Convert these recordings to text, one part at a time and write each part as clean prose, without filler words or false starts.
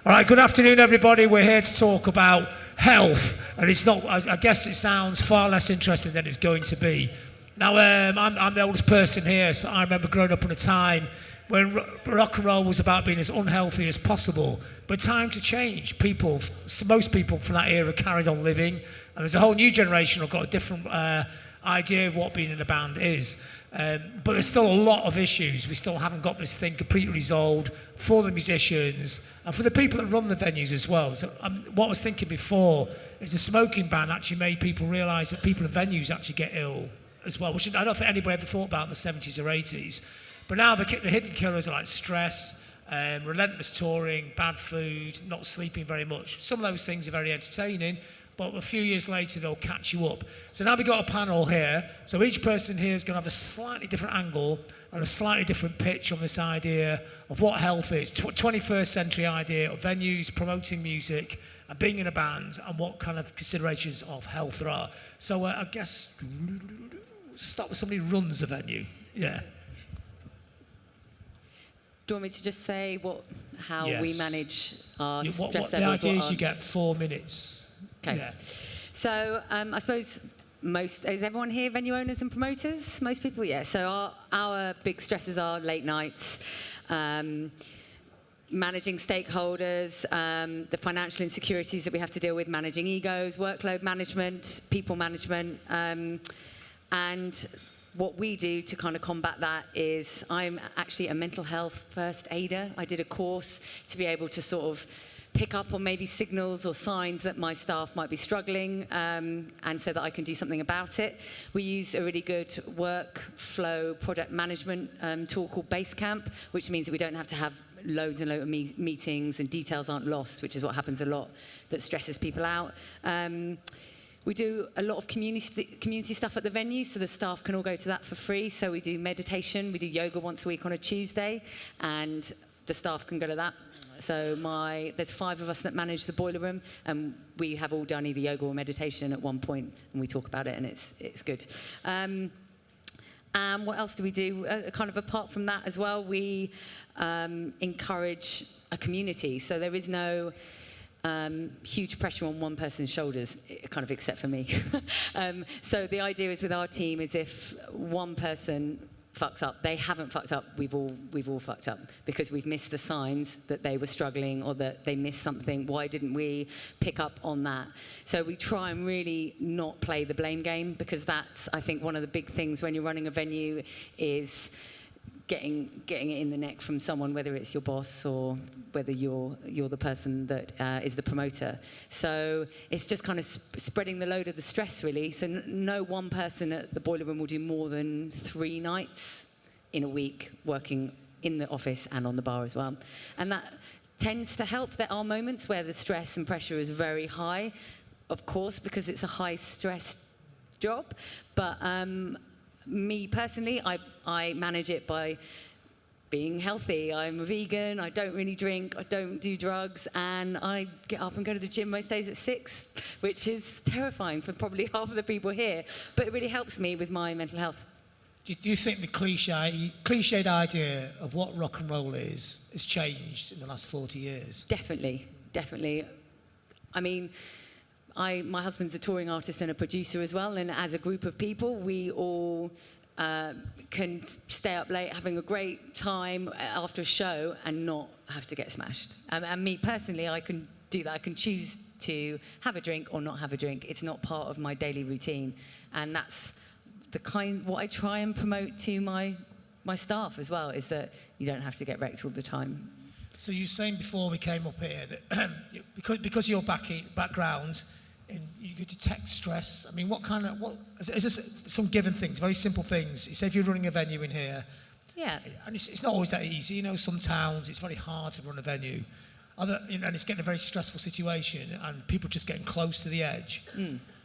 All right, good afternoon, everybody. We're here to talk about health, and it's not, I guess it sounds far less interesting than it's going to be. Now, I'm the oldest person here, so I remember growing up in a time when rock and roll was about being as unhealthy as possible. But time to change. Most people from that era carried on living, and there's a whole new generation who've got a different idea of what being in a band is. But there's still a lot of issues. We still haven't got this thing completely resolved for the musicians and for the people that run the venues as well. So what I was thinking before is the smoking ban actually made people realise that people in venues actually get ill as well, which I don't think anybody ever thought about in the 70s or 80s. But now the hidden killers are like stress, relentless touring, bad food, not sleeping very much. Some of those things are very entertaining, but a few years later they'll catch you up. So now we've got a panel here, so each person here is going to have a slightly different angle and a slightly different pitch on this idea of what health is, 21st century idea of venues, promoting music and being in a band, and what kind of considerations of health there are. So I guess start with somebody who runs a venue. Yeah. Do you want me to just say how Yes. we manage our stress what the levels? idea is you get 4 minutes. Okay. Yeah. So I suppose is everyone here venue owners and promoters? Most people, yeah. So our big stresses are late nights, managing stakeholders, the financial insecurities that we have to deal with, managing egos, workload management, people management, and what we do to kind of combat that is I'm actually a mental health first aider. I did a course to be able to sort of pick up on maybe signals or signs that my staff might be struggling, and so that I can do something about it. We use a really good workflow product management tool called Basecamp, which means that we don't have to have loads and loads of meetings and details aren't lost, which is what happens a lot that stresses people out. We do a lot of community stuff at the venue, so the staff can all go to that for free. So we do meditation, we do yoga once a week on a Tuesday, and the staff can go to that. So there's 5 of us that manage the Boileroom, and we have all done either yoga or meditation at one point, and we talk about it, and it's good. And what else do we do? Kind of apart from that as well, we encourage a community. So there is no huge pressure on one person's shoulders, kind of except for me. So the idea is with our team is if one person fucks up, they haven't fucked up, we've all fucked up because we've missed the signs that they were struggling or that they missed something. Why didn't we pick up on that? So we try and really not play the blame game, because that's, I think, one of the big things when you're running a venue is getting it in the neck from someone, whether it's your boss or whether you're the person that is the promoter. So it's just kind of spreading the load of the stress, really. So no one person at the Boileroom will do more than 3 nights in a week working in the office and on the bar as well. And that tends to help. There are moments where the stress and pressure is very high, of course, because it's a high-stress job. But me personally, I manage it by being healthy. I'm a vegan, I don't really drink, I don't do drugs, and I get up and go to the gym most days at 6, which is terrifying for probably half of the people here, but it really helps me with my mental health. Do you think the cliched idea of what rock and roll is has changed in the last 40 years? Definitely. I mean, my husband's a touring artist and a producer as well, and as a group of people, we all can stay up late having a great time after a show and not have to get smashed. And me personally, I can do that. I can choose to have a drink or not have a drink. It's not part of my daily routine, and that's what I try and promote to my staff as well, is that you don't have to get wrecked all the time. So you were saying before we came up here that because your background, you could detect stress. I mean, is this some given things, very simple things? You say if you're running a venue in here, yeah, and it's not always that easy. You know, some towns it's very hard to run a venue, and it's getting a very stressful situation, and people just getting close to the edge.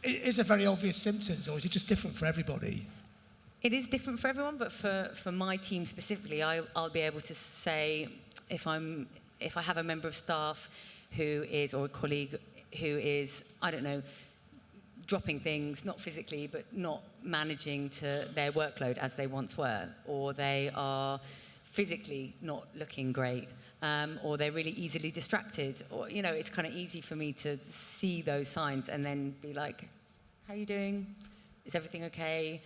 Is there very obvious symptoms, or is it just different for everybody? It is different for everyone, but for my team specifically, I'll be able to say if I have a member of staff or a colleague who is, I don't know, dropping things, not physically, but not managing to their workload as they once were, or they are physically not looking great, or they're really easily distracted, or, you know, it's kind of easy for me to see those signs and then be like, how are you doing? Is everything okay?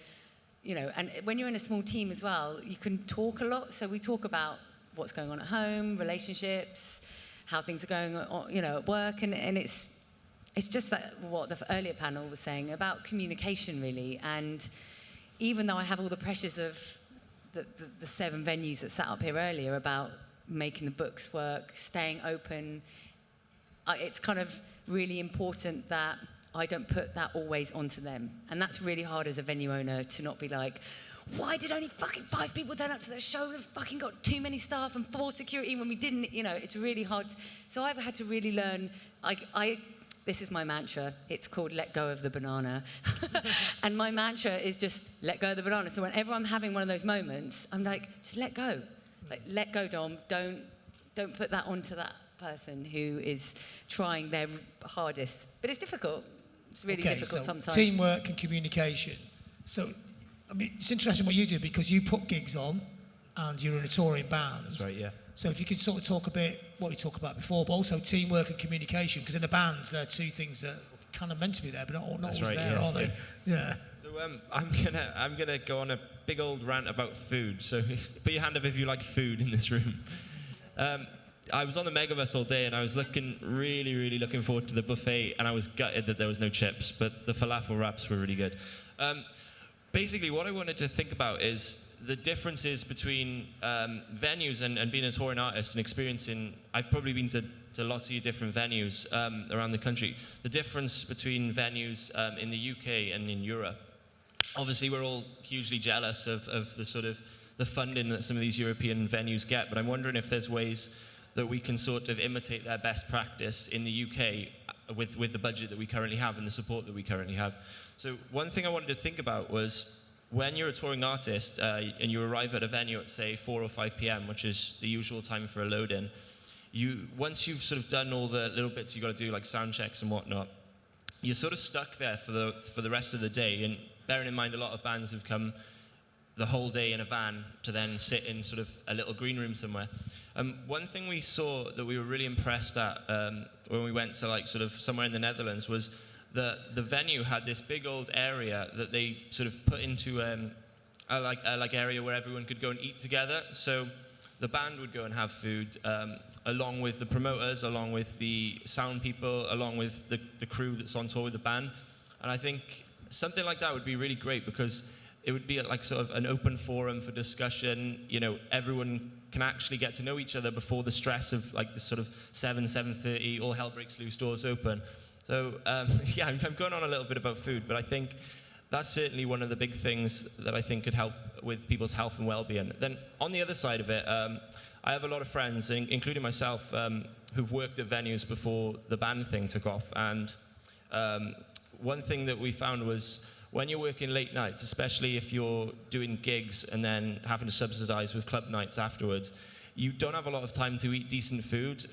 You know, and when you're in a small team as well, you can talk a lot. So we talk about what's going on at home, relationships, how things are going on, you know, at work, and it's just that what the earlier panel was saying about communication, really. And even though I have all the pressures of the 7 venues that sat up here earlier about making the books work, staying open, it's kind of really important that I don't put that always onto them. And that's really hard as a venue owner, to not be like, why did only fucking 5 people turn up to the show? We've fucking got too many staff and 4 security when we didn't, you know, it's really hard. So I've had to really learn, this is my mantra. It's called let go of the banana. And my mantra is just let go of the banana. So whenever I'm having one of those moments, I'm like, just let go. Like, let go, Dom. Don't put that onto that person who is trying their hardest. But it's difficult. It's really difficult sometimes. Teamwork and communication. So, I mean, it's interesting what you do, because you put gigs on and you're in a touring band. That's right, yeah. So if you could sort of talk a bit what you talked about before, but also teamwork and communication, because in a band there are 2 things that are kind of meant to be there, but not always right, there, are they? Yeah. So I'm gonna go on a big old rant about food. So put your hand up if you like food in this room. I was on the Megabus all day, and I was really looking forward to the buffet, and I was gutted that there was no chips, but the falafel wraps were really good. Basically, what I wanted to think about is the differences between venues and being a touring artist and experiencing. I've probably been to lots of different venues around the country. The difference between venues in the UK and in Europe. Obviously, we're all hugely jealous of the sort of the funding that some of these European venues get, but I'm wondering if there's ways that we can sort of imitate their best practice in the UK with the budget that we currently have and the support that we currently have. So one thing I wanted to think about was, when you're a touring artist and you arrive at a venue at, say, 4 or 5 p.m., which is the usual time for a load-in, once you've sort of done all the little bits you've got to do, like sound checks and whatnot, you're sort of stuck there for the rest of the day. And bearing in mind, a lot of bands have come the whole day in a van to then sit in sort of a little green room somewhere. One thing we saw that we were really impressed at when we went to like sort of somewhere in the Netherlands was the venue had this big old area that they sort of put into a area where everyone could go and eat together. So the band would go and have food along with the promoters, along with the sound people, along with the crew that's on tour with the band. And I think something like that would be really great, because it would be like sort of an open forum for discussion. You know, everyone can actually get to know each other before the stress of like this sort of 7:30, all hell breaks loose, doors open. So yeah, I'm going on a little bit about food, but I think that's certainly one of the big things that I think could help with people's health and well-being. Then on the other side of it, I have a lot of friends, including myself, who've worked at venues before the band thing took off. And one thing that we found was, when you're working late nights, especially if you're doing gigs and then having to subsidize with club nights afterwards, you don't have a lot of time to eat decent food.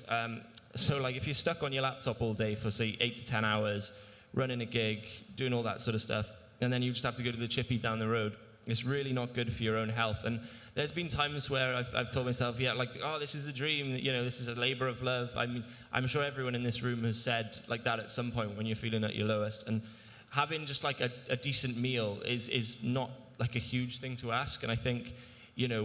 So like if you're stuck on your laptop all day for say 8 to 10 hours, running a gig, doing all that sort of stuff, and then you just have to go to the chippy down the road, it's really not good for your own health. And there's been times where I've told myself, yeah, like, oh, this is a dream, you know, this is a labor of love. I mean, I'm sure everyone in this room has said like that at some point when you're feeling at your lowest. And having just like a decent meal is not like a huge thing to ask. And I think, you know,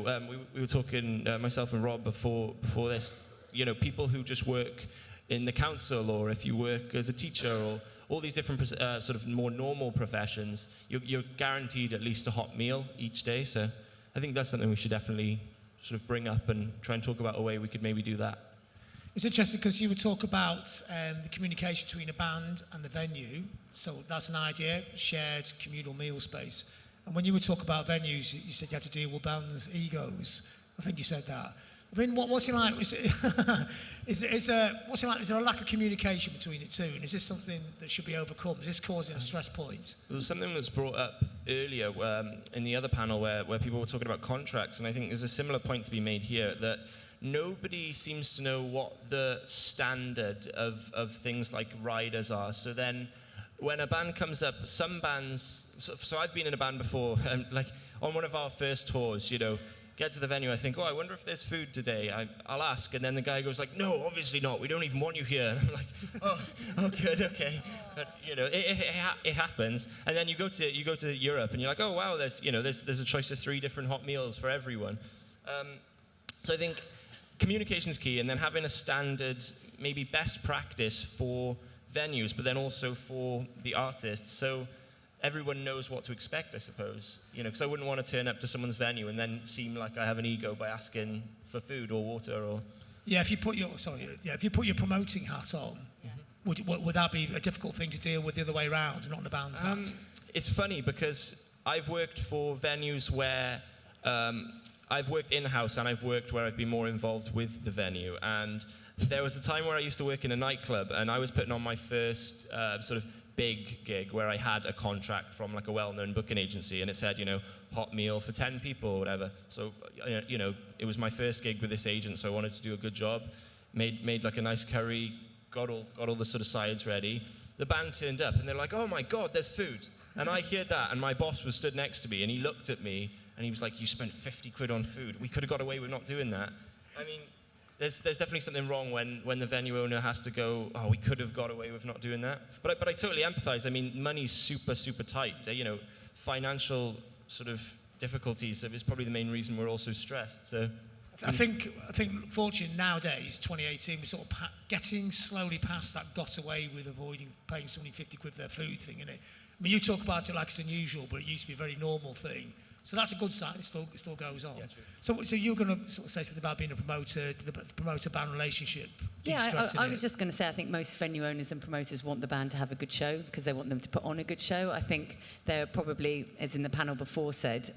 we were talking, myself and Rob before this, you know, people who just work in the council, or if you work as a teacher, or all these different sort of more normal professions, you're guaranteed at least a hot meal each day. So I think that's something we should definitely sort of bring up and try and talk about a way we could maybe do that. It's interesting because you would talk about the communication between a band and the venue. So that's an idea, shared communal meal space. And when you would talk about venues, you said you had to deal with bands' egos. I think you said that. I mean, what's it like? What's it like? Is there a lack of communication between the two? And is this something that should be overcome? Is this causing a stress point? There was something that's brought up earlier in the other panel where people were talking about contracts, and I think there's a similar point to be made here, that nobody seems to know what the standard of things like riders are. So then when a band comes up, some bands, so I've been in a band before, and like on one of our first tours, you know, get to the venue, I think, oh, I wonder if there's food today. I'll ask, and then the guy goes like, no, obviously not. We don't even want you here. And I'm like, oh, good, okay. But, it happens. And then you go to Europe, and you're like, oh wow, there's a choice of 3 different hot meals for everyone. So I think communication's key, and then having a standard, maybe best practice for venues, but then also for the artists. So everyone knows what to expect, I suppose. Because I wouldn't want to turn up to someone's venue and then seem like I have an ego by asking for food or water or. Yeah, if you put your promoting hat on, would that be a difficult thing to deal with the other way around, not in a band hat? It's funny because I've worked for venues where I've worked in-house and I've worked where I've been more involved with the venue. And there was a time where I used to work in a nightclub, and I was putting on my first sort of big gig where I had a contract from like a well-known booking agency, and it said, hot meal for 10 people or whatever. So, it was my first gig with this agent, so I wanted to do a good job. Made like a nice curry, got all the sort of sides ready. The band turned up, and they're like, oh my God, there's food. And I heard that, and my boss was stood next to me, and he looked at me, and he was like, you spent 50 quid on food. We could have got away with not doing that. I mean, there's definitely something wrong when the venue owner has to go, oh, we could have got away with not doing that. But I totally empathize. I mean, money's super, super tight. Financial sort of difficulties is probably the main reason we're all so stressed. So I think fortunately nowadays, 2018, we're sort of getting slowly past that got away with avoiding paying somebody 50 quid for their food thing, innit? I mean, you talk about it like it's unusual, but it used to be a very normal thing. So that's a good sign. It still goes on. Yeah, so you're going to sort of say something about being a promoter, the promoter-band relationship. Yeah, I was just going to say, I think most venue owners and promoters want the band to have a good show because they want them to put on a good show. I think they're probably, as in the panel before said,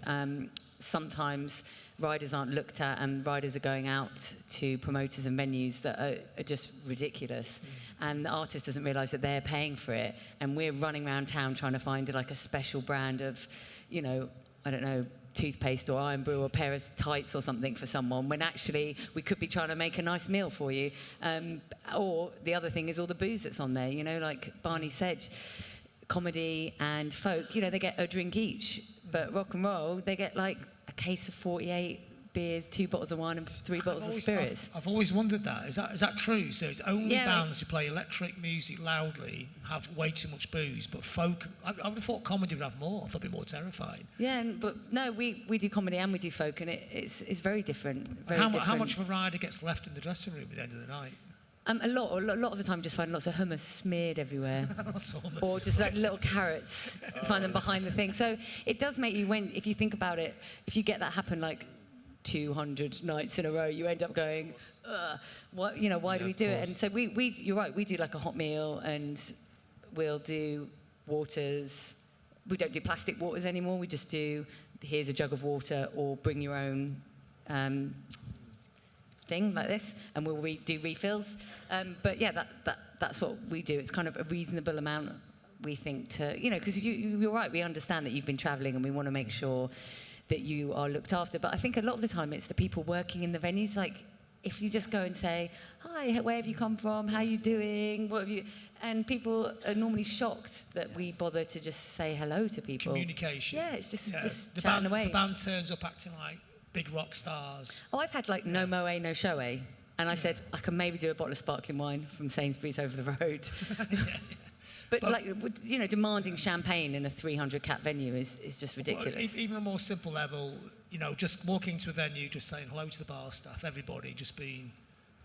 sometimes riders aren't looked at, and riders are going out to promoters and venues that are just ridiculous. And the artist doesn't realise that they're paying for it, and we're running around town trying to find like a special brand of, I don't know, toothpaste or iron brew or a pair of tights or something for someone, when actually we could be trying to make a nice meal for you. Or the other thing is all the booze that's on there, like Barney said, comedy and folk, they get a drink each, but rock and roll, they get like a case of 48 beers, 2 bottles of wine and 3 bottles of spirits. I've always wondered that. Is that true? So it's only bands who play electric music loudly have way too much booze, but folk, I would have thought comedy would have more. I thought it'd be more terrifying. Yeah, but no, we do comedy and we do folk, and it's very different. How much of a rider gets left in the dressing room at the end of the night? A lot of the time, just find lots of hummus smeared everywhere, or just like little carrots. Find them behind the thing. So it does make you, if you think about it, if you get that happen like 200 nights in a row, you end up going, why do we do it? And so you're right, we do like a hot meal, and we'll do waters. We don't do plastic waters anymore. We just do, here's a jug of water, or bring your own thing like this, and we'll do refills. But yeah, that's what we do. It's kind of a reasonable amount, we think, to, because you're right, we understand that you've been travelling, and we want to make sure that you are looked after. But I think a lot of the time it's the people working in the venues. Like, if you just go and say, hi, where have you come from? How are you doing? What have you... And people are normally shocked that we bother to just say hello to people. Communication. Yeah, it's just chatting away. The band turns up acting like big rock stars. Oh, I've had like no moe, no show. And I said, I can maybe do a bottle of sparkling wine from Sainsbury's over the road. But like, demanding champagne in a 300-cap venue is just ridiculous. Even a more simple level, just walking to a venue, just saying hello to the bar staff, everybody, just being...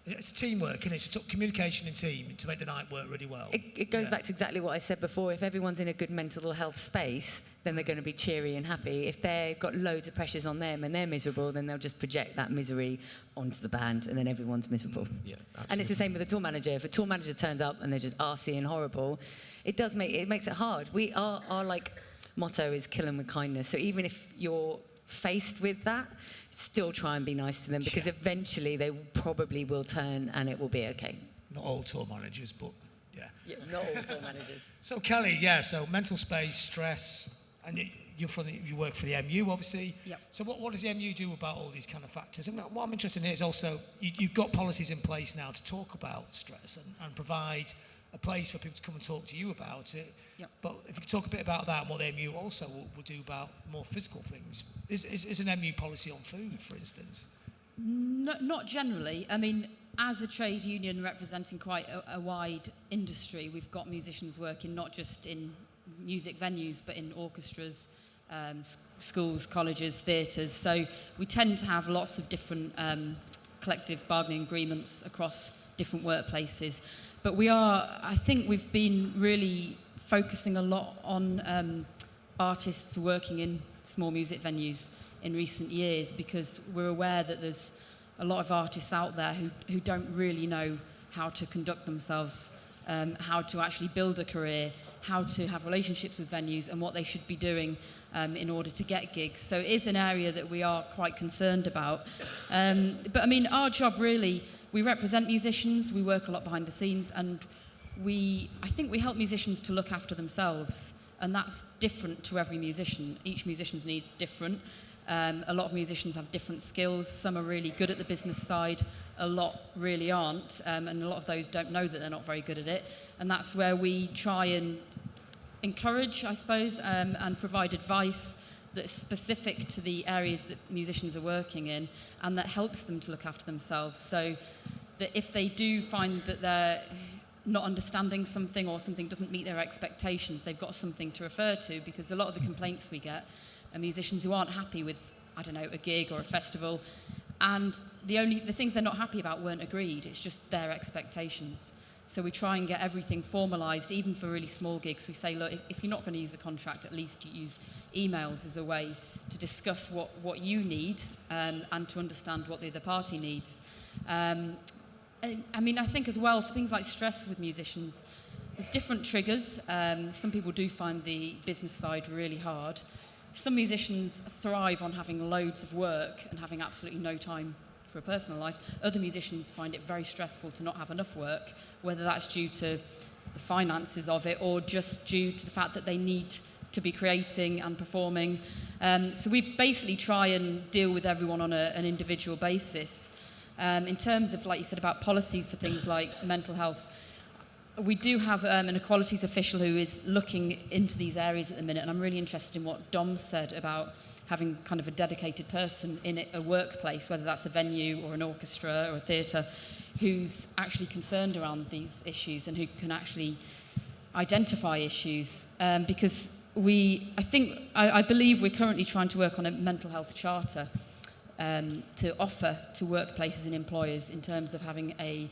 It's teamwork, and it's communication and team to make the night work really well. It goes back to exactly what I said before. If everyone's in a good mental health space, then they're going to be cheery and happy. If they've got loads of pressures on them and they're miserable, then they'll just project that misery onto the band, and then everyone's miserable. Yeah, absolutely. And it's the same with the tour manager. If a tour manager turns up and they're just arsey and horrible, it makes it hard. Our like motto is kill them with kindness. So even if you're faced with that, still try and be nice to them, because eventually they probably will turn and it will be okay. Not all tour managers, but yeah. Yeah, not all tour managers. So Kelly, so mental space, stress, and you work for the MU, obviously. Yep. So what does the MU do about all these kind of factors? And what I'm interested in is also, you've got policies in place now to talk about stress and provide a place for people to come and talk to you about it. Yep. But if you could talk a bit about that and what the MU also will do about more physical things. Is an MU policy on food, for instance? No, not generally. I mean, as a trade union representing quite a wide industry, we've got musicians working not just in music venues, but in orchestras, schools, colleges, theatres. So we tend to have lots of different collective bargaining agreements across different workplaces. But I think we've been really focusing a lot on artists working in small music venues in recent years, because we're aware that there's a lot of artists out there who don't really know how to conduct themselves, how to actually build a career, how to have relationships with venues, and what they should be doing in order to get gigs. So it is an area that we are quite concerned about. But I mean, our job really, we represent musicians, we work a lot behind the scenes, and I think we help musicians to look after themselves, and that's different to every musician. Each musician's needs different. A lot of musicians have different skills. Some are really good at the business side, a lot really aren't, and a lot of those don't know that they're not very good at it. And that's where we try and encourage, I suppose, and provide advice that's specific to the areas that musicians are working in, and that helps them to look after themselves. So that if they do find that they're not understanding something, or something doesn't meet their expectations, they've got something to refer to, because a lot of the complaints we get are musicians who aren't happy with, I don't know, a gig or a festival, and the things they're not happy about weren't agreed. It's just their expectations. So we try and get everything formalised, even for really small gigs. We say, look, if you're not going to use a contract, at least you use emails as a way to discuss what you need, and to understand what the other party needs. I mean, I think as well, for things like stress with musicians, there's different triggers. Some people do find the business side really hard. Some musicians thrive on having loads of work and having absolutely no time for a personal life. Other musicians find it very stressful to not have enough work, whether that's due to the finances of it or just due to the fact that they need to be creating and performing. So we basically try and deal with everyone on an individual basis. In terms of, like you said, about policies for things like mental health, we do have an equalities official who is looking into these areas at the minute, and I'm really interested in what Dom said about having kind of a dedicated person in a workplace, whether that's a venue or an orchestra or a theatre, who's actually concerned around these issues and who can actually identify issues. Because I believe we're currently trying to work on a mental health charter to offer to workplaces and employers in terms of having a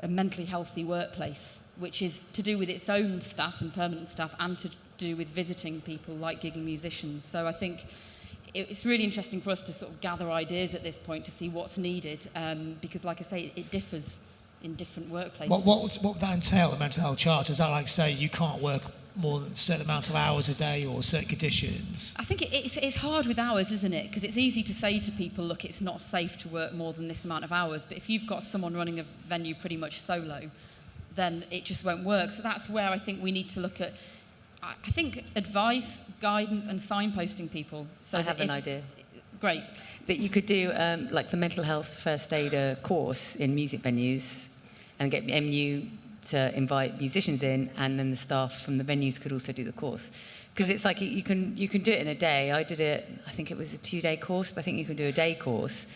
mentally healthy workplace, which is to do with its own staff and permanent staff, and to do with visiting people like gigging musicians. So I think it's really interesting for us to sort of gather ideas at this point to see what's needed, because, like I say, it differs in different workplaces. What would that entail, the mental health charter? Is that like, say, you can't work more than a certain amount of hours a day or certain conditions? I think it's hard with hours, isn't it? Because it's easy to say to people, look, it's not safe to work more than this amount of hours. But if you've got someone running a venue pretty much solo, then it just won't work. So that's where I think we need to look at, I think, advice, guidance, and signposting people. So I have an idea. Great. That you could do like the mental health first aider course in music venues, and get MU to invite musicians in, and then the staff from the venues could also do the course. Because it's like you can do it in a day. I did it, I think it was a 2-day course, but I think you can do a day course.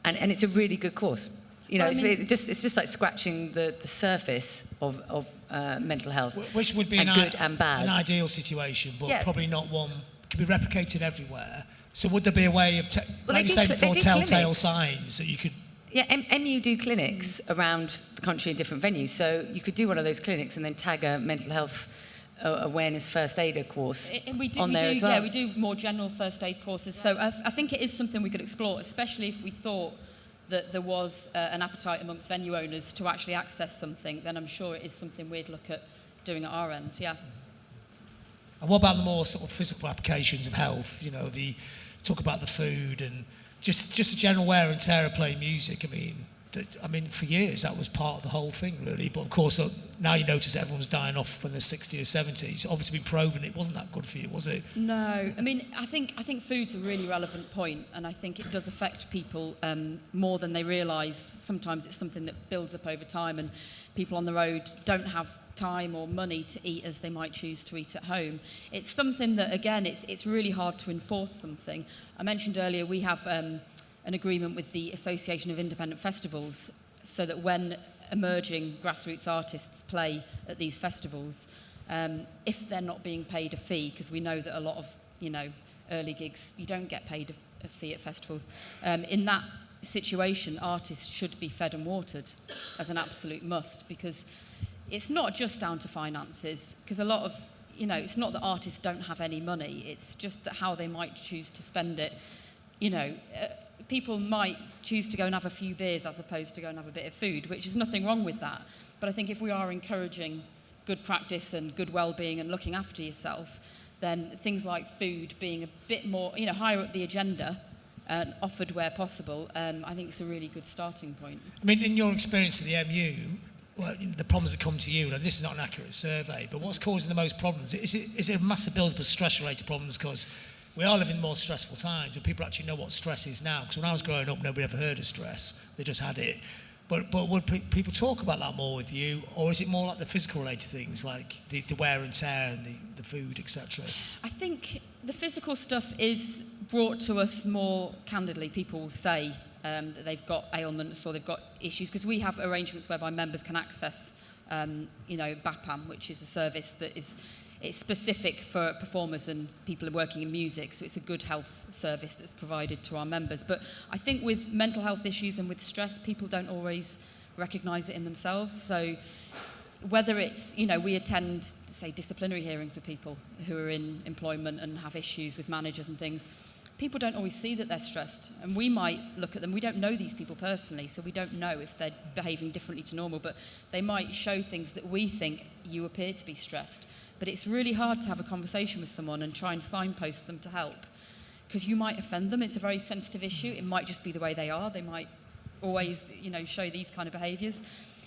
And it's a really good course. You know, it's just like scratching the surface of mental health. Which would be good and bad. An ideal situation, but probably not one can be replicated everywhere. So would there be a way of, like you said before, telltale signs that you could... Yeah, MU do clinics around the country in different venues, so you could do one of those clinics and then tag a mental health awareness first aider course on there as well. Yeah, we do more general first aid courses, so I think it is something we could explore, especially if we thought that there was an appetite amongst venue owners to actually access something, then I'm sure it is something we'd look at doing at our end, yeah. And what about the more sort of physical applications of health? You know, talk about the food and just a general wear and tear of playing music. I mean, I mean, for years that was part of the whole thing, really. But of course, now you notice everyone's dying off when they're 60 or 70. It's obviously been proven it wasn't that good for you, was it? No, I mean, I think food's a really relevant point, and I think it does affect people more than they realise. Sometimes it's something that builds up over time, and people on the road don't have time or money to eat as they might choose to eat at home. It's something that, again, it's really hard to enforce something. I mentioned earlier we have an agreement with the Association of Independent Festivals so that when emerging grassroots artists play at these festivals, if they're not being paid a fee, because we know that a lot of, early gigs, you don't get paid a fee at festivals, in that situation, artists should be fed and watered as an absolute must, because it's not just down to finances, because a lot of, it's not that artists don't have any money, it's just that how they might choose to spend it, people might choose to go and have a few beers as opposed to go and have a bit of food, which is nothing wrong with that. But I think if we are encouraging good practice and good well-being and looking after yourself, then things like food being a bit more, higher up the agenda and offered where possible, I think it's a really good starting point. I mean, in your experience at the MU, well, the problems that come to you, and this is not an accurate survey, but what's causing the most problems? Is it a massive build-up of stress-related problems? Because we are living more stressful times, and people actually know what stress is now. Because when I was growing up, nobody ever heard of stress; they just had it. But would people talk about that more with you, or is it more like the physical-related things, like the wear and tear and the food, etc.? I think the physical stuff is brought to us more candidly. People will say that they've got ailments or they've got issues, because we have arrangements whereby members can access, BAPAM, which is a service that it's specific for performers and people working in music, so it's a good health service that's provided to our members. But I think with mental health issues and with stress, people don't always recognise it in themselves. So whether it's, we attend, say, disciplinary hearings with people who are in employment and have issues with managers and things, people don't always see that they're stressed. And we might look at them, we don't know these people personally, so we don't know if they're behaving differently to normal, but they might show things that we think you appear to be stressed. But it's really hard to have a conversation with someone and try and signpost them to help, because you might offend them. It's a very sensitive issue. It might just be the way they are. They might always, show these kind of behaviours.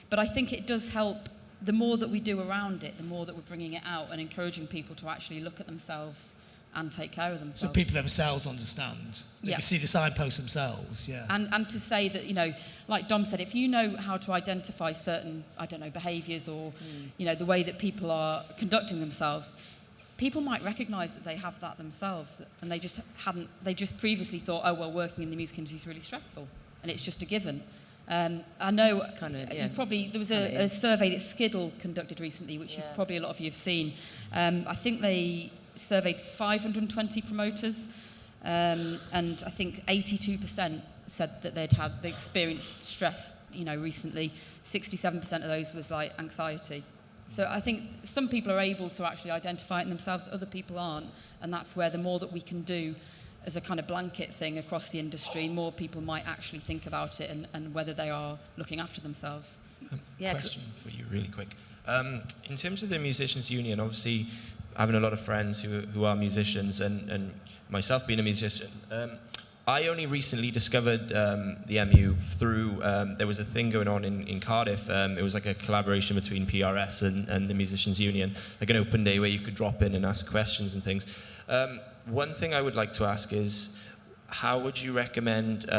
But I think it does help. The more that we do around it, the more that we're bringing it out and encouraging people to actually look at themselves and take care of themselves. So people themselves understand. They can see the signposts themselves, yeah. And to say that, like Dom said, if you know how to identify certain, behaviours or, the way that people are conducting themselves, people might recognise that they have that themselves, and they just previously thought, oh, well, working in the music industry is really stressful, and it's just a given. I know there was a survey that Skiddle conducted recently, which probably a lot of you have seen. I think they surveyed 520 promoters, and I think 82% said that they experienced stress, recently. 67% of those was like anxiety. So I think some people are able to actually identify it in themselves, other people aren't, and that's where the more that we can do as a kind of blanket thing across the industry, more people might actually think about it and whether they are looking after themselves. Question for you really quick. In terms of the Musicians Union, obviously having a lot of friends who are musicians and myself being a musician, I only recently discovered the MU through, there was a thing going on in Cardiff. It was like a collaboration between PRS and the Musicians Union, like an open day where you could drop in and ask questions and things. One thing I would like to ask is, how would you recommend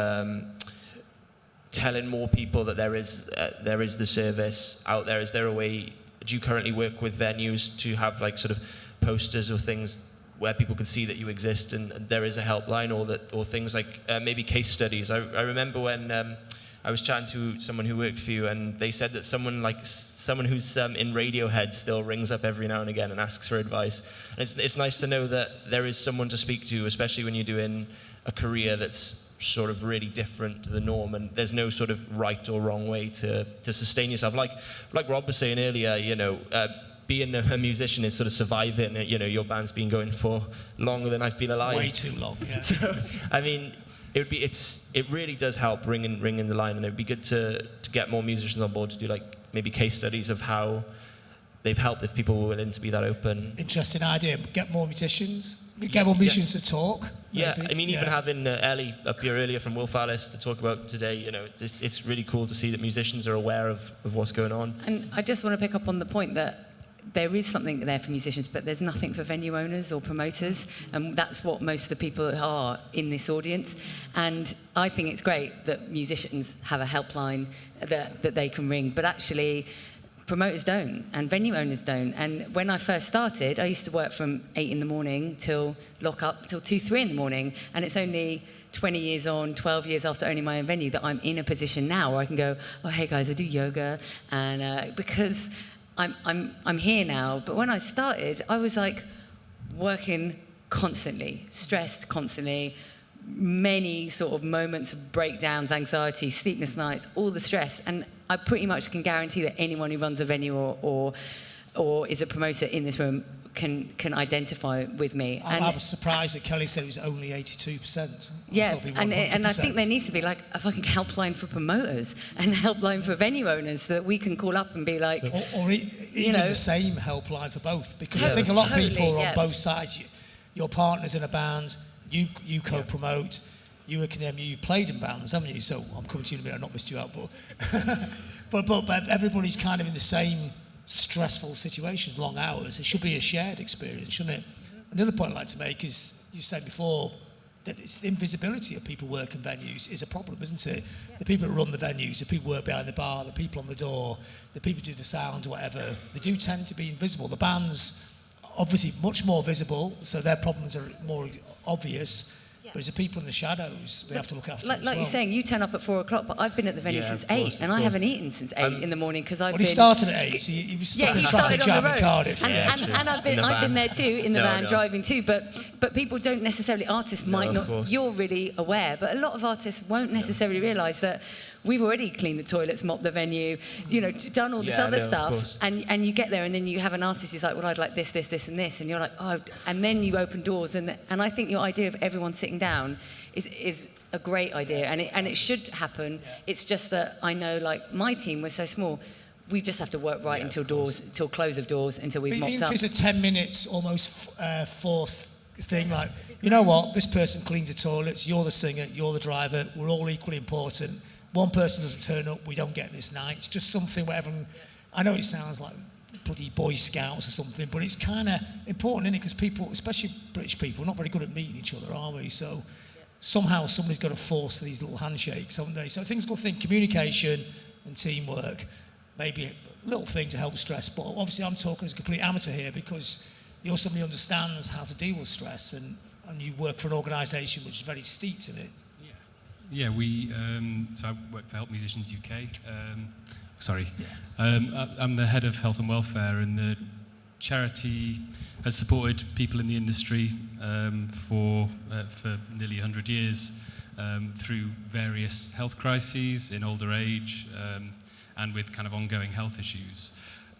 telling more people that there is the service out there? Is there a way, do you currently work with venues to have like sort of posters or things where people can see that you exist and there is a helpline, or things like maybe case studies? I remember when I was chatting to someone who worked for you, and they said that someone who's in Radiohead still rings up every now and again and asks for advice. And it's nice to know that there is someone to speak to, especially when you're doing a career that's sort of really different to the norm, and there's no sort of right or wrong way to sustain yourself. Like Robb was saying earlier, being a musician is sort of surviving. Your band's been going for longer than I've been alive. Way too long. Yeah. So, I mean, it really does help ringing the line, and it'd be good to get more musicians on board to do like maybe case studies of how they've helped if people were willing to be that open. Interesting idea. Get more musicians. Get more musicians to talk. Yeah, maybe. I mean, even having Ellie up here earlier from Panelists to talk about today, you know, it's really cool to see that musicians are aware of what's going on. And I just want to pick up on the point that there is something there for musicians, but there's nothing for venue owners or promoters, and that's what most of the people are in this audience. And I think it's great that musicians have a helpline that they can ring, but actually promoters don't, and venue owners don't. And when I first started, I used to work from 8 in the morning till lock up till 2, 3 in the morning, and it's only 20 years on, 12 years after owning my own venue that I'm in a position now where I can go, oh, hey guys, I do yoga, and because I'm here now. But when I started, I was like working constantly, stressed constantly, many sort of moments of breakdowns, anxiety, sleepless nights, all the stress. And I pretty much can guarantee that anyone who runs a venue or is a promoter in this room can identify with me. I was surprised that Kelly said it was only 82%. Yeah, and I think there needs to be like a fucking helpline for promoters and a helpline for venue owners so that we can call up and be like... Or even the same helpline for both, because I think a lot of people are on both sides. Your partner's in a band, you co-promote, you work in the MU, you played in bands, haven't you? So I'm coming to you in a minute, I've not missed you out, but everybody's kind of in the same stressful situation, long hours. It should be a shared experience, shouldn't it? And the other point I'd like to make is, you said before, that it's the invisibility of people working venues is a problem, isn't it? The people that run the venues, the people who work behind the bar, the people on the door, the people who do the sound, whatever, they do tend to be invisible. The band's obviously much more visible, so their problems are more obvious. But it's the people in the shadows we have to look after as well. You're saying, you turn up at 4 o'clock, but I've been at the venue since 8, and I haven't eaten since 8 in the morning because I've been... Well, he started at 8, so he was stuck in traffic jam in Cardiff. And I've been there too, in the van, driving too, but people don't necessarily, artists might not... You're really aware, but a lot of artists won't necessarily realise that we've already cleaned the toilets, mopped the venue, you know, done all this other stuff, and you get there and then you have an artist who's like, well, I'd like this, this, this, and this, and you're like, oh, and then you open doors, and I think your idea of everyone sitting down is a great idea, and it should happen. It's just that I know, like, my team, we're so small, we just have to work until close of doors, until we've mopped up. If it's a 10 minutes, almost forced thing, like, you know what, this person cleans the toilets, you're the singer, you're the driver, we're all equally important. One person doesn't turn up, we don't get this night. It's just something where everyone... I know it sounds like bloody Boy Scouts or something, but it's kind of important, isn't it? Because people, especially British people, are not very good at meeting each other, are we? So somehow somebody's got to force these little handshakes, haven't they? So I think it's a good thing, communication and teamwork, maybe a little thing to help stress. But obviously I'm talking as a complete amateur here because you're somebody who understands how to deal with stress, and you work for an organisation which is very steeped in it. Yeah, so I work for Help Musicians UK. I'm the head of health and welfare, and the charity has supported people in the industry for nearly 100 years through various health crises in older age and with kind of ongoing health issues.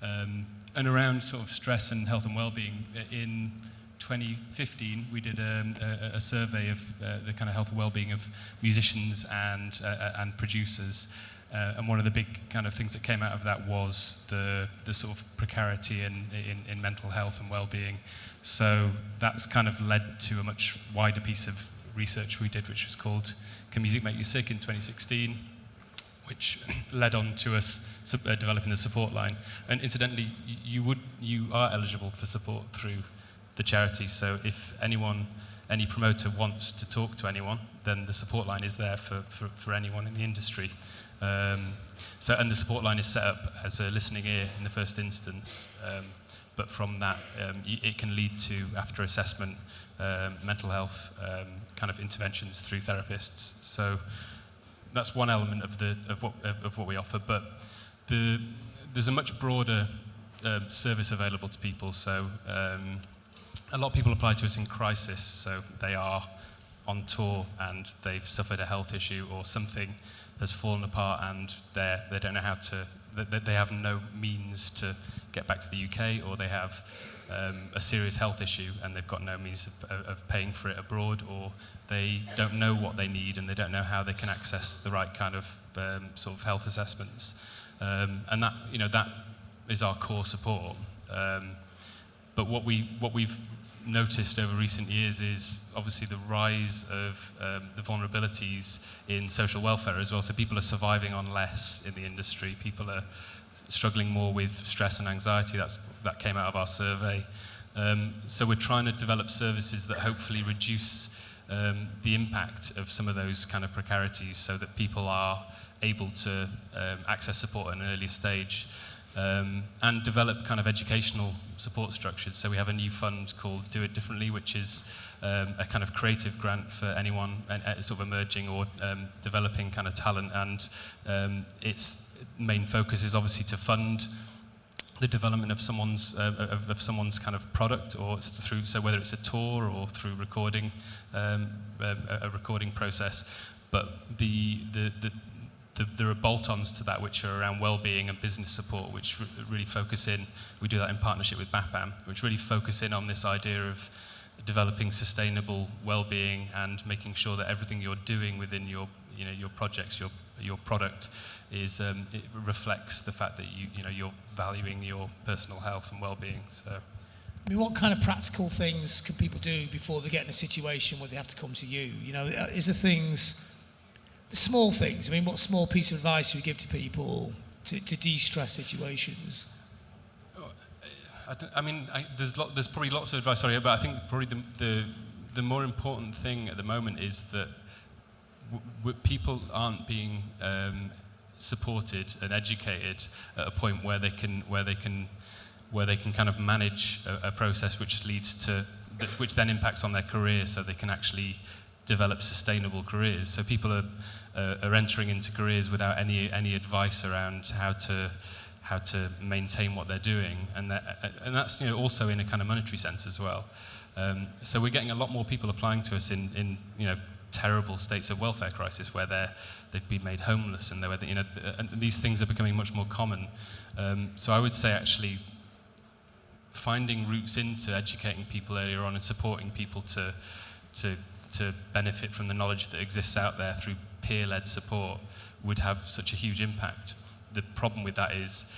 And around sort of stress and health and well-being, in 2015, we did a survey of the kind of health and well-being of musicians and producers, and one of the big kind of things that came out of that was the sort of precarity in mental health and well-being. So that's kind of led to a much wider piece of research we did, which was called "Can Music Make You Sick?" in 2016, which led on to us developing the support line. And incidentally, you are eligible for support through the charity, so if any promoter wants to talk to anyone, then the support line is there for anyone in the industry. And the support line is set up as a listening ear in the first instance, but from that it can lead to, after assessment, mental health kind of interventions through therapists. So that's one element of what we offer, but there's a much broader service available to people. So a lot of people apply to us in crisis, so they are on tour and they've suffered a health issue or something has fallen apart and they don't know how to, they have no means to get back to the UK, or they have a serious health issue and they've got no means of paying for it abroad, or they don't know what they need and they don't know how they can access the right kind of sort of health assessments. And that is our core support. But what we've noticed over recent years is obviously the rise of the vulnerabilities in social welfare as well. So people are surviving on less in the industry. People are struggling more with stress and anxiety. That came out of our survey. So we're trying to develop services that hopefully reduce the impact of some of those kind of precarities so that people are able to access support at an earlier stage. And develop kind of educational support structures. So we have a new fund called Do It Differently, which is a kind of creative grant for anyone sort of emerging or developing kind of talent. And its main focus is obviously to fund the development of someone's kind of product, or through, so whether it's a tour or through recording, a recording process. But there are bolt-ons to that which are around well-being and business support, which really focus in. We do that in partnership with BAPAM, which really focus in on this idea of developing sustainable well-being and making sure that everything you're doing within your projects, your product, is it reflects the fact that you're valuing your personal health and well-being. So, I mean, what kind of practical things can people do before they get in a situation where they have to come to you? You know, is there things? Small things. I mean, what small piece of advice do you give to people to de-stress situations? There's probably lots of advice. Sorry, but I think probably the more important thing at the moment is that people aren't being supported and educated at a point where they can kind of manage a process which which then impacts on their career, so they can actually develop sustainable careers. So people are entering into careers without any advice around how to maintain what they're doing, and that's also in a kind of monetary sense as well. So we're getting a lot more people applying to us in terrible states of welfare crisis where they've been made homeless, and and these things are becoming much more common. So I would say actually finding routes into educating people earlier on and supporting people to benefit from the knowledge that exists out there through peer-led support would have such a huge impact. The problem with that is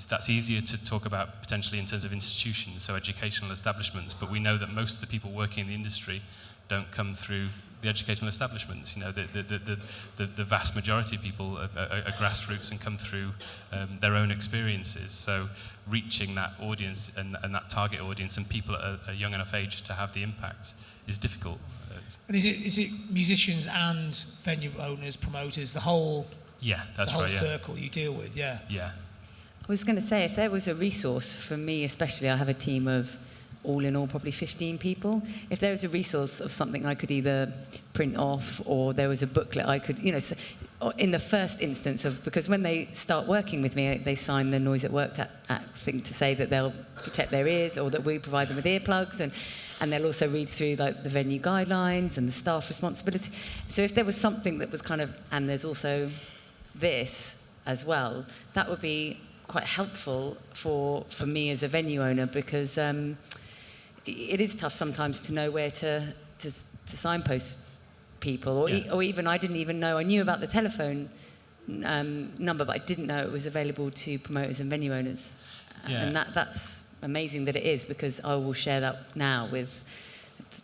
that's easier to talk about potentially in terms of institutions, so educational establishments, but we know that most of the people working in the industry don't come through the educational establishments. The vast majority of people are grassroots and come through their own experiences. So reaching that audience and that target audience and people at a young enough age to have the impact is difficult. And is it musicians and venue owners, promoters, the whole circle you deal with? Yeah. I was going to say, if there was a resource for me, especially, I have a team of all in all probably 15 people. If there was a resource of something I could either print off, or there was a booklet I could, in the first instance of, because when they start working with me, they sign the Noise at Work Act thing to say that they'll protect their ears, or that we provide them with earplugs, and they'll also read through like the venue guidelines and the staff responsibility. So if there was something that was kind of, and there's also this as well, that would be quite helpful for me as a venue owner, because it is tough sometimes to know where to signpost people, or even I didn't even know, I knew about the telephone number, but I didn't know it was available to promoters and venue owners. And that's amazing that it is, because I will share that now with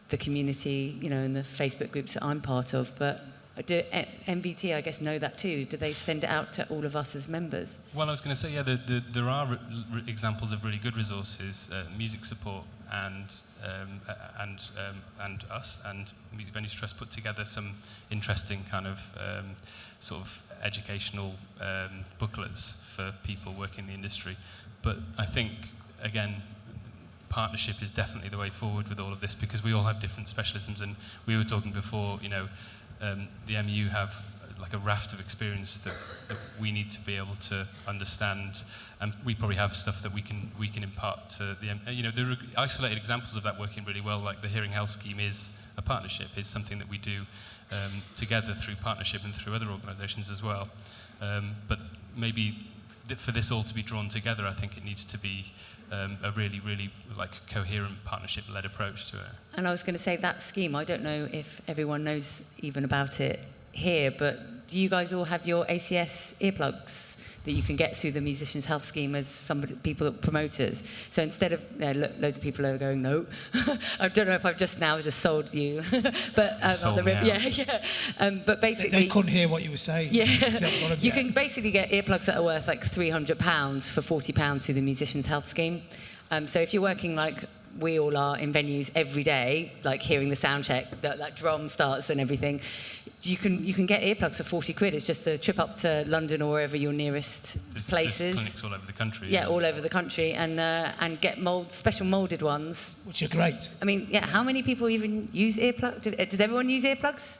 the community, in the Facebook groups that I'm part of. But do MVT, I guess, know that too? Do they send it out to all of us as members? Well, I was going to say, there are examples of really good resources, music support and us and Music Venues Trust put together some interesting kind of sort of educational booklets for people working in the industry. But I think, again, partnership is definitely the way forward with all of this, because we all have different specialisms, and we were talking before, the MU have like a raft of experience that we need to be able to understand, and we probably have stuff that we can impart to the there are isolated examples of that working really well, like the Hearing Health Scheme is a partnership, is something that we do together through partnership and through other organisations as well. But maybe for this all to be drawn together, I think it needs to be a really, really like coherent partnership-led approach to it. And I was going to say, that scheme, I don't know if everyone knows even about it here, but do you guys all have your ACS earplugs that you can get through the Musicians' Health Scheme as people promoters. So instead of loads of people are going no, I don't know if I've just sold you, but Sold me out. but basically They couldn't hear what you were saying. Yeah, you can basically get earplugs that are worth like £300 for £40 through the Musicians' Health Scheme. So if you're working like we all are in venues every day, like hearing the sound check, that drum starts and everything, you can get earplugs for 40 quid. It's just a trip up to London or wherever your nearest places. There's clinics all over the country. Yeah, all over the country, and get special moulded ones. Which are great. I mean, yeah, how many people even use earplugs? Does everyone use earplugs?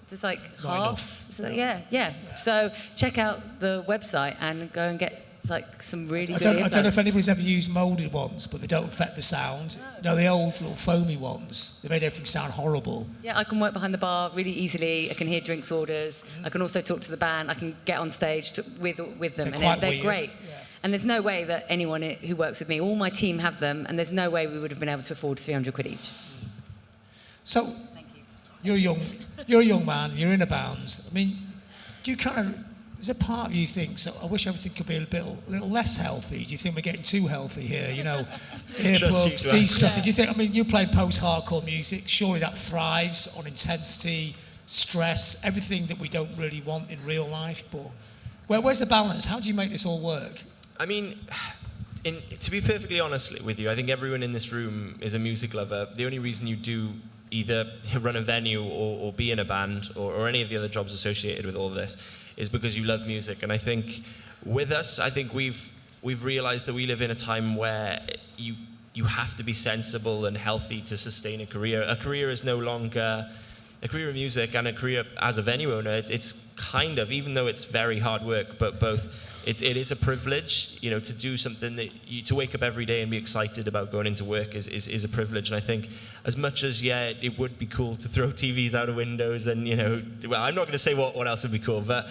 There's like Not half. enough. So, yeah. So check out the website and go and get like some really good earplugs. I don't know if anybody's ever used moulded ones, but they don't affect the sound. No, the old little foamy ones, they made everything sound horrible. Yeah, I can work behind the bar really easily. I can hear drinks orders. I can also talk to the band. I can get on stage with them, They're they're great. Yeah. And there's no way that anyone who works with me, all my team have them, and there's no way we would have been able to afford 300 quid each. So, Thank you. you're a young man, you're in a band. I mean, do you kind of, there's a part of you thinks, I wish everything could be a little less healthy. Do you think we're getting too healthy here? You know, earplugs, de-stressing. Do you think, I mean, you're playing post-hardcore music, surely that thrives on intensity, stress, everything that we don't really want in real life. But where's the balance? How do you make this all work? I mean, to be perfectly honest with you, I think everyone in this room is a music lover. The only reason you do either run a venue or be in a band or any of the other jobs associated with all of this is because you love music. And I think with us, I think we've realized that we live in a time where you have to be sensible and healthy to sustain a career. A career is no longer a career in music and a career as a venue owner. It's kind of, even though it's very hard work, but both. It is a privilege, you know, to do something to wake up every day and be excited about going into work is a privilege. And I think as much as, it would be cool to throw TVs out of windows and, you know, well, I'm not going to say what else would be cool, but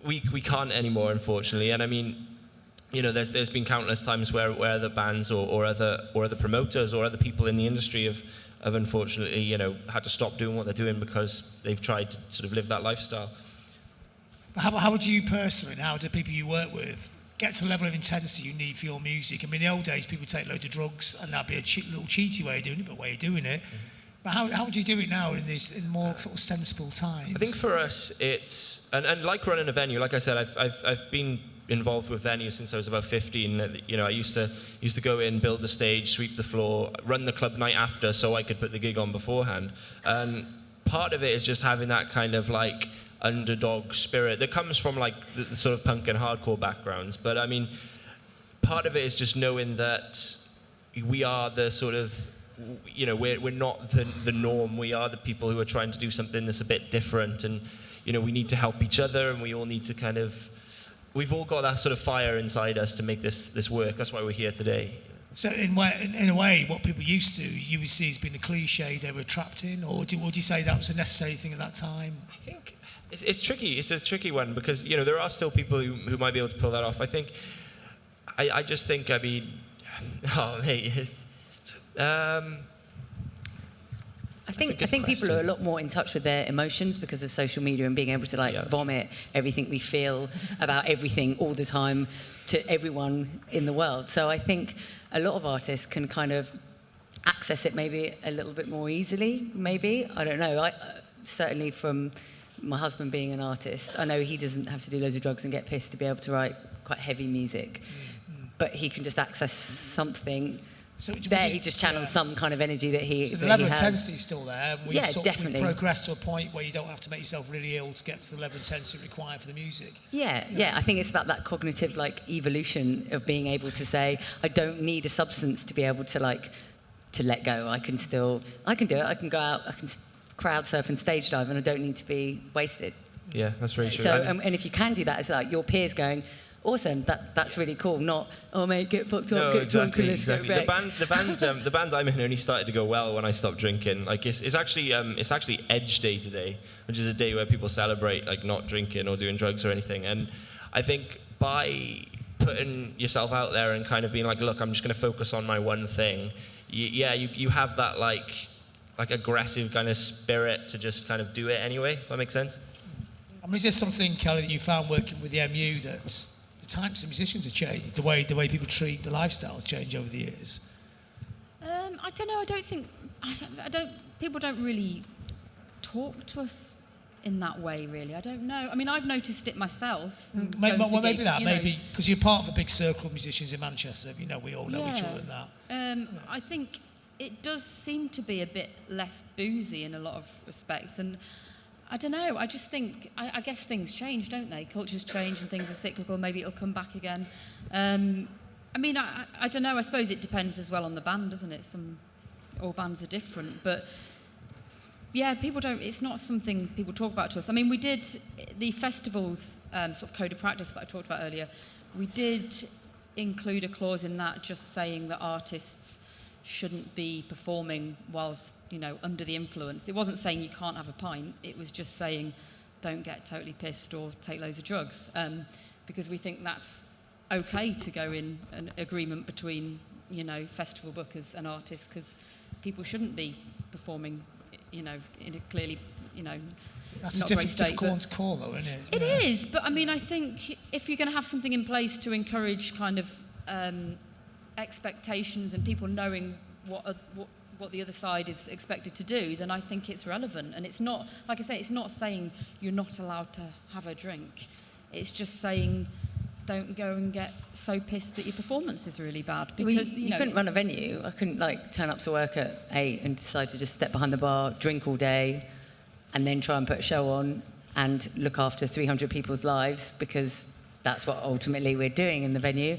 we can't anymore, unfortunately. And I mean, you know, there's been countless times where other bands or other promoters or other people in the industry have unfortunately, you know, had to stop doing what they're doing because they've tried to sort of live that lifestyle. How would you personally, and how do people you work with, get to the level of intensity you need for your music? I mean, in the old days, people take loads of drugs, and that'd be a little cheaty way of doing it, but way of doing it. Mm-hmm. But how would you do it now in more sort of sensible times? I think for us, it's and like running a venue. Like I said, I've been involved with venues since I was about 15. You know, I used to go in, build a stage, sweep the floor, run the club night after, so I could put the gig on beforehand. And part of it is just having that kind of like underdog spirit that comes from like the sort of punk and hardcore backgrounds. But I mean, part of it is just knowing that we are the sort of, you know, we're not the norm. We are the people who are trying to do something that's a bit different, and you know, we need to help each other, and we all need to kind of, we've all got that sort of fire inside us to make this work. That's why we're here today. So in a way, what people used to, you would see as being a cliche they were trapped in, or would you say that was a necessary thing at that time? I think it's tricky. It's a tricky one because, you know, there are still people who might be able to pull that off. I just think, I mean, oh, mate, I think people are a lot more in touch with their emotions because of social media and being able to vomit everything we feel about everything all the time to everyone in the world. So I think a lot of artists can kind of access it maybe a little bit more easily, maybe. I don't know. Certainly from my husband being an artist, I know he doesn't have to do loads of drugs and get pissed to be able to write quite heavy music. Mm-hmm. But he can just access something. So he just channels some kind of energy that he So the level of intensity is still there. Definitely. We've progressed to a point where you don't have to make yourself really ill to get to the level of intensity required for the music. Yeah. I think it's about that cognitive evolution of being able to say, I don't need a substance to be able to let go. I can do it. I can go out. I can crowd surf and stage dive, and I don't need to be wasted. Yeah, that's very true. So and if you can do that, it's like your peers going, awesome, that's really cool. Not, oh mate, get fucked up, get drunk and let's get wrecked. The band I'm in only started to go well when I stopped drinking. Like it's actually Edge Day today, which is a day where people celebrate like not drinking or doing drugs or anything. And I think by putting yourself out there and kind of being like, look, I'm just going to focus on my one thing. You have that like aggressive kind of spirit to just kind of do it anyway. If that makes sense. I mean, is there something, Kelly, that you found working with the MU that the types of musicians have changed, the way people treat the lifestyles change over the years? I don't know. People don't really talk to us in that way, really. I don't know. I mean, I've noticed it myself. Maybe because you're part of a big circle of musicians in Manchester. You know, we all know each other and that. I think it does seem to be a bit less boozy in a lot of respects, and I don't know. I just think I guess things change, don't they? Cultures change and things are cyclical. Maybe it'll come back again. I mean, I don't know. I suppose it depends as well on the band, doesn't it? All bands are different, but yeah, it's not something people talk about to us. I mean, we did the festival's sort of code of practice that I talked about earlier. We did include a clause in that just saying that artists shouldn't be performing whilst, under the influence. It wasn't saying you can't have a pint. It was just saying don't get totally pissed or take loads of drugs, because we think that's okay to go in an agreement between, festival bookers and artists, because people shouldn't be performing, in a clearly, that's not a great state. difficult one to call, though, isn't it? It is, but I mean, I think if you're going to have something in place to encourage kind of expectations and people knowing what the other side is expected to do, then I think it's relevant. And it's not, like I say, it's not saying you're not allowed to have a drink. It's just saying don't go and get so pissed that your performance is really bad, because you couldn't run a venue. I couldn't turn up to work at 8 and decide to just step behind the bar, drink all day, and then try and put a show on and look after 300 people's lives, because that's what ultimately we're doing in the venue.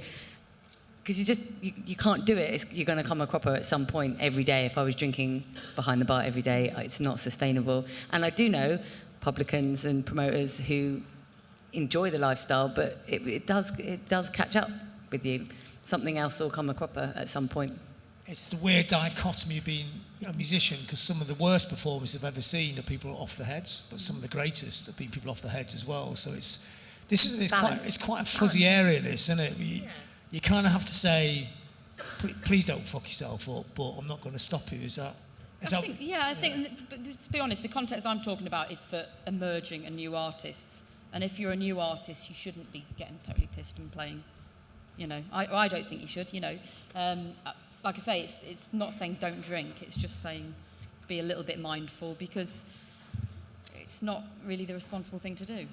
Because you can't do it. You're going to come a cropper at some point every day. If I was drinking behind the bar every day, it's not sustainable. And I do know publicans and promoters who enjoy the lifestyle, but it does catch up with you. Something else will come a cropper at some point. It's the weird dichotomy of being a musician, because some of the worst performances I've ever seen are people off their heads, but some of the greatest have been people off their heads as well. So it's quite a fuzzy area, this, isn't it? You kind of have to say, please don't fuck yourself up, but I'm not going to stop you. I think, but to be honest, the context I'm talking about is for emerging and new artists. And if you're a new artist, you shouldn't be getting totally pissed and playing. I don't think you should. Like I say, it's not saying don't drink. It's just saying be a little bit mindful, because it's not really the responsible thing to do.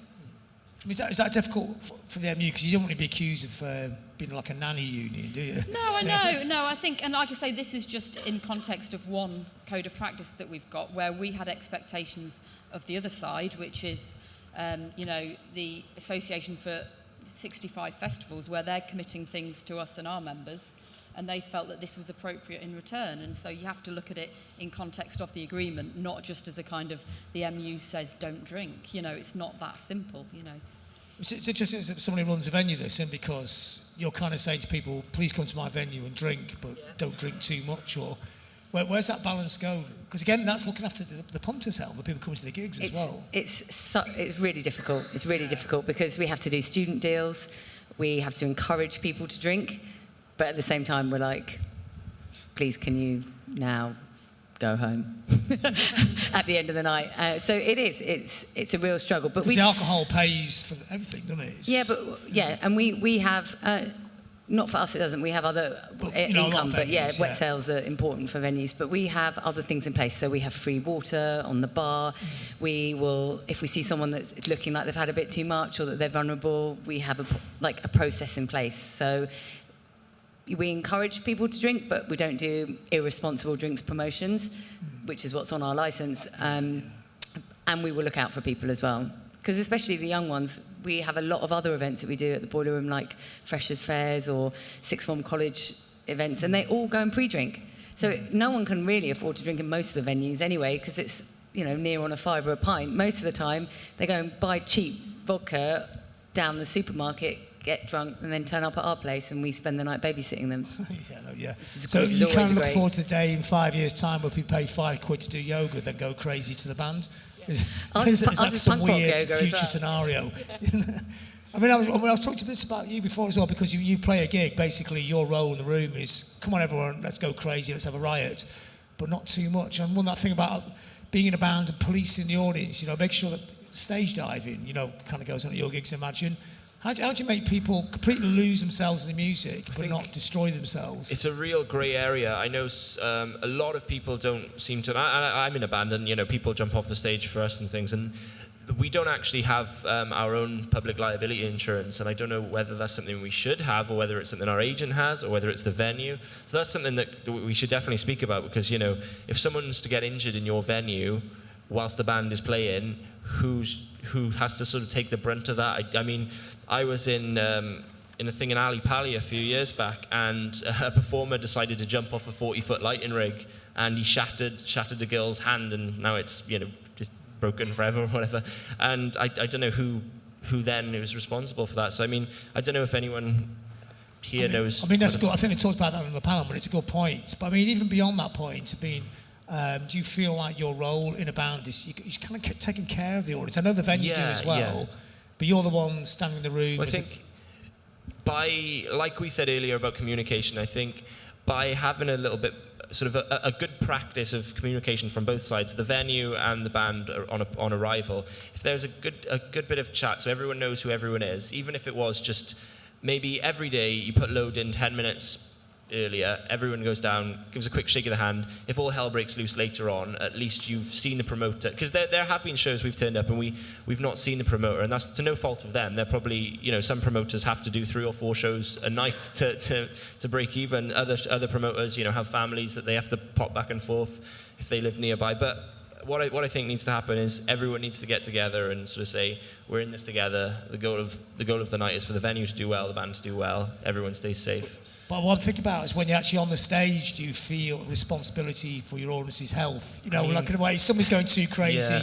I mean, is that difficult for the MU? Because you don't want to be accused of being like a nanny union, do you? No, I know. No, I think, and like I say, this is just in context of one code of practice that we've got, where we had expectations of the other side, which is, the Association for 65 Festivals, where they're committing things to us and our members, and they felt that this was appropriate in return. And so you have to look at it in context of the agreement, not just as a kind of, the MU says don't drink. It's not that simple, It's interesting that somebody runs a venue this, and because you're kind of saying to people, please come to my venue and drink, but don't drink too much, or where's that balance go? Because again, that's looking after the punters' health, the people coming to the gigs as well. It's really difficult. It's really difficult, because we have to do student deals, we have to encourage people to drink, but at the same time we're like, please can you now go home at the end of the night. So it's a real struggle. But the alcohol pays for everything, doesn't it? And we have, not for us it doesn't, we have other income, but wet sales are important for venues, but we have other things in place. So we have free water on the bar. We will, if we see someone that's looking like they've had a bit too much or that they're vulnerable, we have a process in place. So we encourage people to drink, but we don't do irresponsible drinks promotions, which is what's on our licence. And we will look out for people as well. Because especially the young ones, we have a lot of other events that we do at the Boileroom, like Freshers' Fairs or sixth form college events, and they all go and pre-drink. So no one can really afford to drink in most of the venues anyway, because it's near on a £5 a pint. Most of the time, they go and buy cheap vodka down the supermarket, get drunk, and then turn up at our place, and we spend the night babysitting them. So you kind of look forward to the day in 5 years' time where we pay £5 to do yoga, then go crazy to the band. Is that some weird future scenario? I mean, I was talking to this about you before as well, because you play a gig. Basically, your role in the room is, come on, everyone, let's go crazy, let's have a riot, but not too much. And one that thing about being in a band and policing the audience, make sure that stage diving, kind of goes on at your gigs, I imagine. How do you make people completely lose themselves in the music but not destroy themselves? It's a real grey area. I know a lot of people don't seem to... I'm in a band, and people jump off the stage for us and things, and we don't actually have our own public liability insurance, and I don't know whether that's something we should have, or whether it's something our agent has, or whether it's the venue. So that's something that we should definitely speak about, because if someone's to get injured in your venue whilst the band is playing, who has to sort of take the brunt of that? I mean, I was in a thing in Ali Pali a few years back, and a performer decided to jump off a 40-foot lighting rig, and he shattered the girl's hand, and now it's just broken forever or whatever. And I don't know who then was responsible for that. So I mean, I don't know if anyone here knows. I mean, that's good. I think they talked about that on the panel, but it's a good point. But I mean, even beyond that point, do you feel like your role in a band is you're kind of taking care of the audience? I know the venue do as well, but you're the one standing in the room. Well, I think like we said earlier about communication, I think by having a little bit sort of a good practice of communication from both sides, the venue and the band on arrival, if there's a good bit of chat so everyone knows who everyone is, even if it was just maybe every day you put load in 10 minutes earlier, everyone goes down, gives a quick shake of the hand. If all hell breaks loose later on, at least you've seen the promoter. Because there have been shows we've turned up and we've not seen the promoter, and that's to no fault of them. They're probably, some promoters have to do 3 or 4 shows a night to break even. Other promoters, have families that they have to pop back and forth if they live nearby. But what I think needs to happen is everyone needs to get together and sort of say, we're in this together. The goal of the night is for the venue to do well, the band to do well, everyone stays safe. But what I'm thinking about is when you're actually on the stage, do you feel responsibility for your audience's health? Like in a way, somebody's going too crazy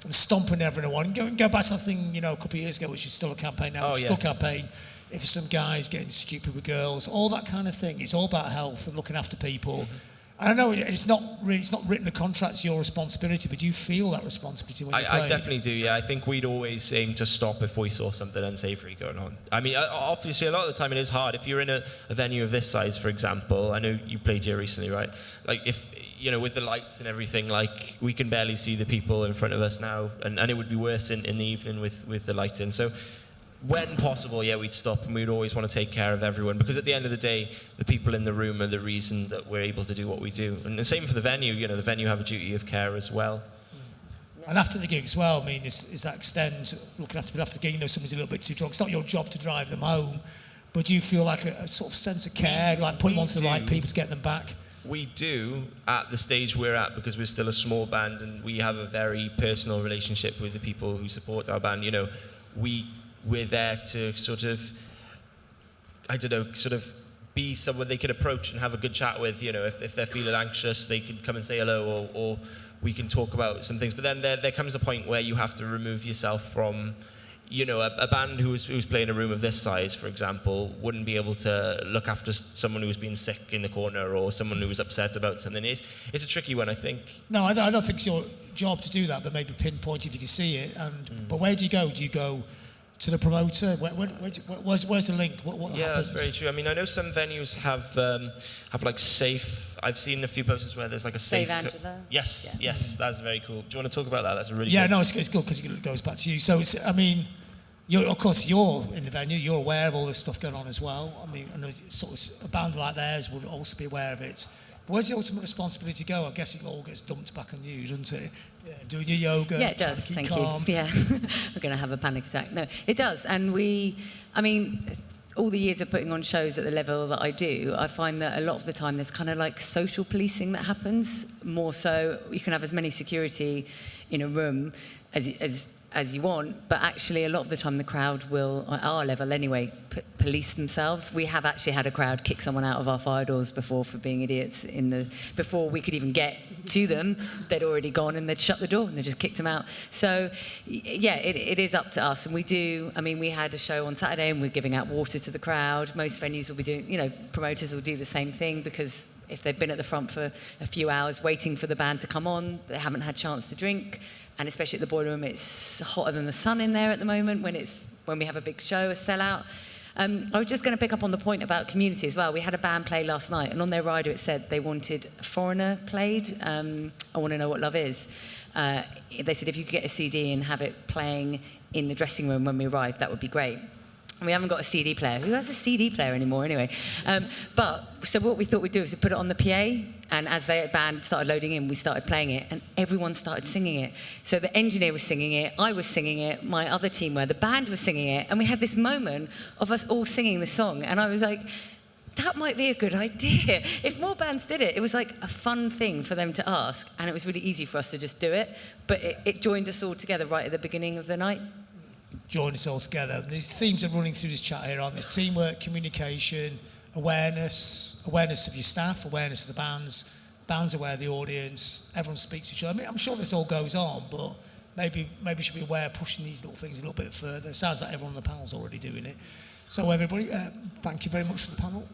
and stomping everyone. Go back to that thing, a couple of years ago, which is still a campaign now, still a campaign. If some guy's getting stupid with girls, all that kind of thing. It's all about health and looking after people. Mm-hmm. And I know it's not written in the contract, it's your responsibility, but do you feel that responsibility when you play? I definitely do, yeah. I think we'd always aim to stop if we saw something unsavory going on. I mean, obviously, a lot of the time it is hard. If you're in a venue of this size, for example, I know you played here recently, right? Like, if, with the lights and everything, like, we can barely see the people in front of us now, and it would be worse in the evening with the lighting. So, when possible, we'd stop, and we'd always want to take care of everyone, because at the end of the day, the people in the room are the reason that we're able to do what we do. And the same for the venue. The venue have a duty of care as well. And after the gig as well, I mean, is that extend looking after people after the gig? Someone's a little bit too drunk. It's not your job to drive them home, but do you feel like a sort of sense of care, like putting them onto the right people to get them back? We do at the stage we're at, because we're still a small band and we have a very personal relationship with the people who support our band. We're there to sort of be someone they can approach and have a good chat with. If they're feeling anxious, they can come and say hello, or we can talk about some things. But then there comes a point where you have to remove yourself from, a band who's playing a room of this size, for example, wouldn't be able to look after someone who's been sick in the corner or someone who's upset about something. It's a tricky one, I think. No, I don't think it's your job to do that, but maybe pinpoint if you can see it. But where do you go? Do you go to the promoter? Where's the link? What yeah, happens? That's very true. I mean, I know some venues have like safe. I've seen a few posters where there's like a safe. Save Angela. Yes, that's very cool. Do you want to talk about that? That's a really good. No, it's good because it goes back to you. So of course you're in the venue. You're aware of all this stuff going on as well. I mean, sort of a band like theirs would also be aware of it. Where's the ultimate responsibility go? I guess it all gets dumped back on you, doesn't it? Yeah, doing your yoga. Yeah, it does. Thank calm. You. Yeah, we're going to have a panic attack. No, it does. And all the years of putting on shows at the level that I do, I find that a lot of the time there's kind of like social policing that happens. More so, you can have as many security in a room as you want, but actually a lot of the time the crowd will, at our level anyway, police themselves. We have actually had a crowd kick someone out of our fire doors before for being idiots. Before we could even get to them, they'd already gone and they'd shut the door and they just kicked them out. So yeah, it is up to us. And we had a show on Saturday and we're giving out water to the crowd. Most venues will be doing, promoters will do the same thing, because if they've been at the front for a few hours waiting for the band to come on, they haven't had a chance to drink. And especially at the Boileroom, it's hotter than the sun in there at the moment when we have a big show, a sellout. I was just going to pick up on the point about community as well. We had a band play last night, and on their rider it said they wanted a foreigner played. I Want to Know What Love Is. they said if you could get a CD and have it playing in the dressing room when we arrived, that would be great. And we haven't got a CD player. Who has a CD player anymore anyway? So what we thought we'd do is to put it on the PA, and as the band started loading in, we started playing it, and everyone started singing it. So the engineer was singing it, I was singing it, my other team were, the band was singing it, and we had this moment of us all singing the song, and I was like, that might be a good idea. If more bands did it, it was like a fun thing for them to ask, and it was really easy for us to just do it, but it joined us all together right at the beginning of the night. Join us all together. These themes are running through this chat here, aren't there? Teamwork, communication, awareness of your staff, awareness of the bands aware of the audience, everyone speaks to each other. I mean, I'm sure this all goes on, but maybe we should be aware of pushing these little things a little bit further. It sounds like everyone on the panel's already doing it. So everybody, thank you very much for the panel.